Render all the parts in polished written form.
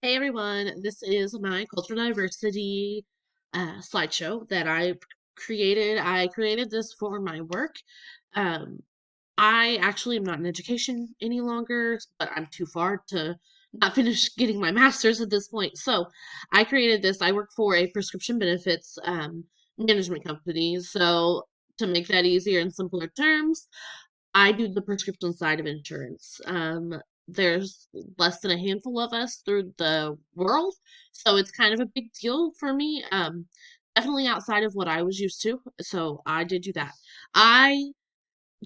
Hey everyone, this is my cultural diversity slideshow that I created. I created this for my work. Um, I actually am not in education any longer, but I'm too far to not finish getting my master's at this point. So I created this. I work for a prescription benefits management company. So to make that easier in simpler terms, I do the prescription side of insurance. There's less than a handful of us through the world, so it's kind of a big deal for me. Definitely outside of what I was used to, so I did do that. I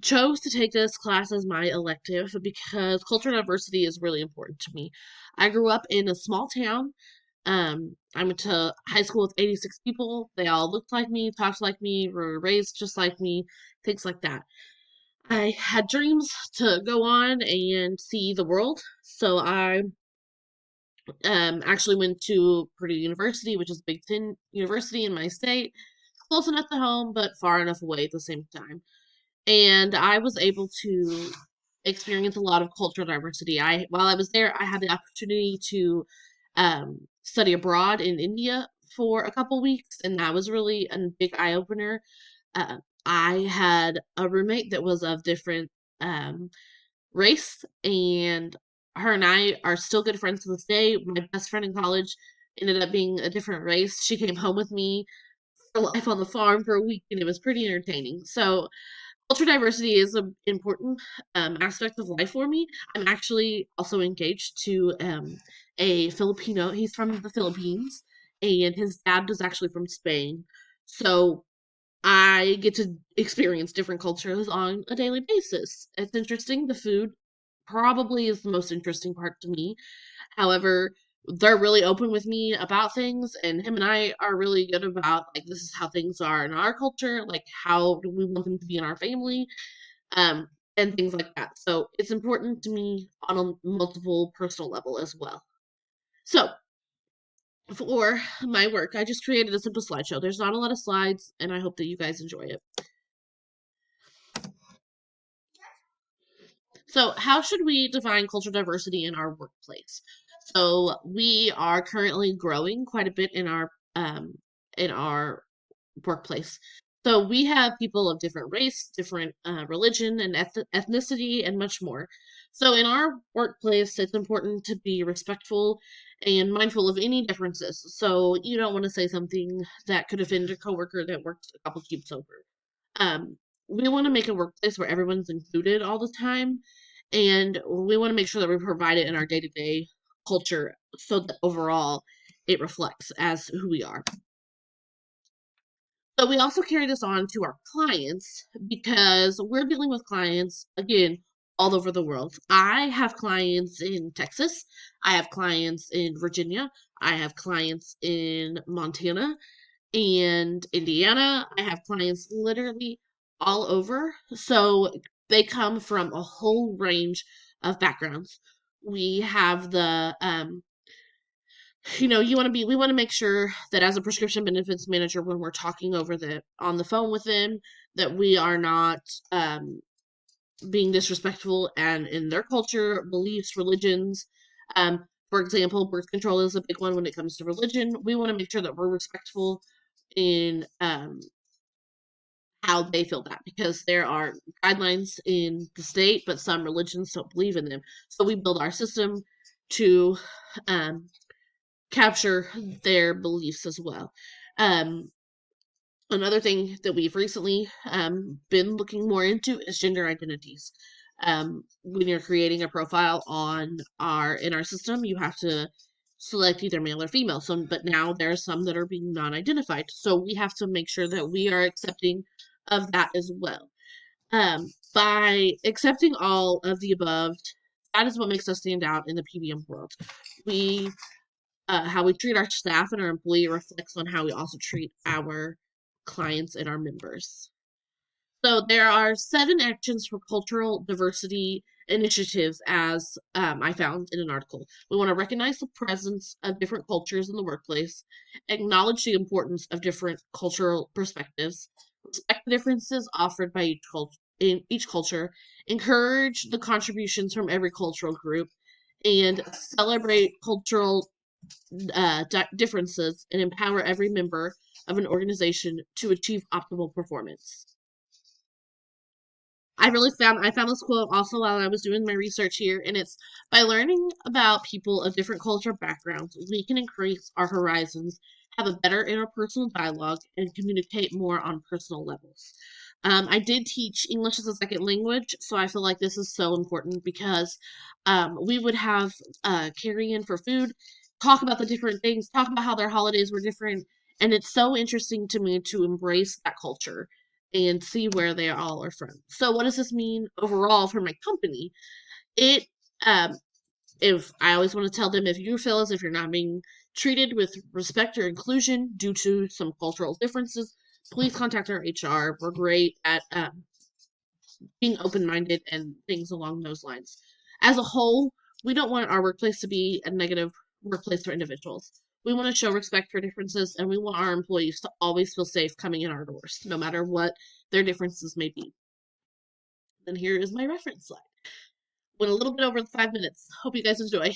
chose to take this class as my elective because cultural diversity is really important to me. I grew up in a small town. I went to high school with 86 people. They all looked like me, talked like me, were raised just like me, things like that. I had dreams to go on and see the world, so I actually went to Purdue University, which is Big Ten University in my state, close enough to home, but far enough away at the same time. And I was able to experience a lot of cultural diversity. While I was there, I had the opportunity to study abroad in India for a couple weeks, and that was really a big eye opener. uh, I had a roommate that was of different um, race, and her and I are still good friends to this day. My best friend in college ended up being a different race. She came home with me for life on the farm for a week, and it was pretty entertaining. So, culture diversity is an important aspect of life for me. I'm actually also engaged to a Filipino. He's from the Philippines, and his dad was actually from Spain. So I get to experience different cultures on a daily basis. It's interesting. The food probably is the most interesting part to me. However, they're really open with me about things, and him and I are really good about like this is how things are in our culture, like how do we want them to be in our family, um, and things like that. So it's important to me on a multiple personal level as well. So for my work, I just created a simple slideshow. There's not a lot of slides, and I hope that you guys enjoy it. So, how should we define cultural diversity in our workplace? So, we are currently growing quite a bit in our workplace. So, we have people of different race, different religion, and ethnicity, and much more. So, in our workplace, it's important to be respectful and mindful of any differences. So, you don't want to say something that could offend a coworker that works a couple cubes over. Um, we want to make a workplace where everyone's included all the time, and we want to make sure that we provide it in our day to day culture so that overall it reflects as who we are. So we also carry this on to our clients because we're dealing with clients again all over the world. I have clients in Texas, I have clients in Virginia, I have clients in Montana and Indiana. I have clients literally all over. So they come from a whole range of backgrounds. We have we want to make sure that as a prescription benefits manager, when we're talking over on the phone with them, that we are not being disrespectful and in their culture, beliefs, religions. For example, birth control is a big one when it comes to religion. We want to make sure that we're respectful in how they feel that because there are guidelines in the state, but some religions don't believe in them. So we build our system to um, capture their beliefs as well. Um, Another thing that we've recently been looking more into is gender identities. When you're creating a profile on our system, you have to select either male or female. So, but now there are some that are being non-identified. So we have to make sure that we are accepting of that as well. By accepting all of the above, that is what makes us stand out in the PBM world. We How we treat our staff and our employee reflects on how we also treat our clients and our members. So there are 7 actions for cultural diversity initiatives, as I found in an article. We want to recognize the presence of different cultures in the workplace, acknowledge the importance of different cultural perspectives, respect the differences offered by each culture, encourage the contributions from every cultural group, and celebrate cultural differences and empower every member of an organization to achieve optimal performance. I found this quote also while I was doing my research here, and it's by learning about people of different cultural backgrounds, we can increase our horizons, have a better interpersonal dialogue, and communicate more on personal levels. I did teach English as a second language, so I feel like this is so important because we would have carry in for food, talk about the different things, talk about how their holidays were different, and it's so interesting to me to embrace that culture and see where they all are from. So, what does this mean overall for my company? It, um, if I always want to tell them, if you feel as if you're not being treated with respect or inclusion due to some cultural differences, please contact our HR. We're great at being open minded and things along those lines. As a whole, we don't want our workplace to be a negative workplace for individuals. We want to show respect for differences, and we want our employees to always feel safe coming in our doors, no matter what their differences may be. Then here is my reference slide. Went a little bit over the 5 minutes. Hope you guys enjoy.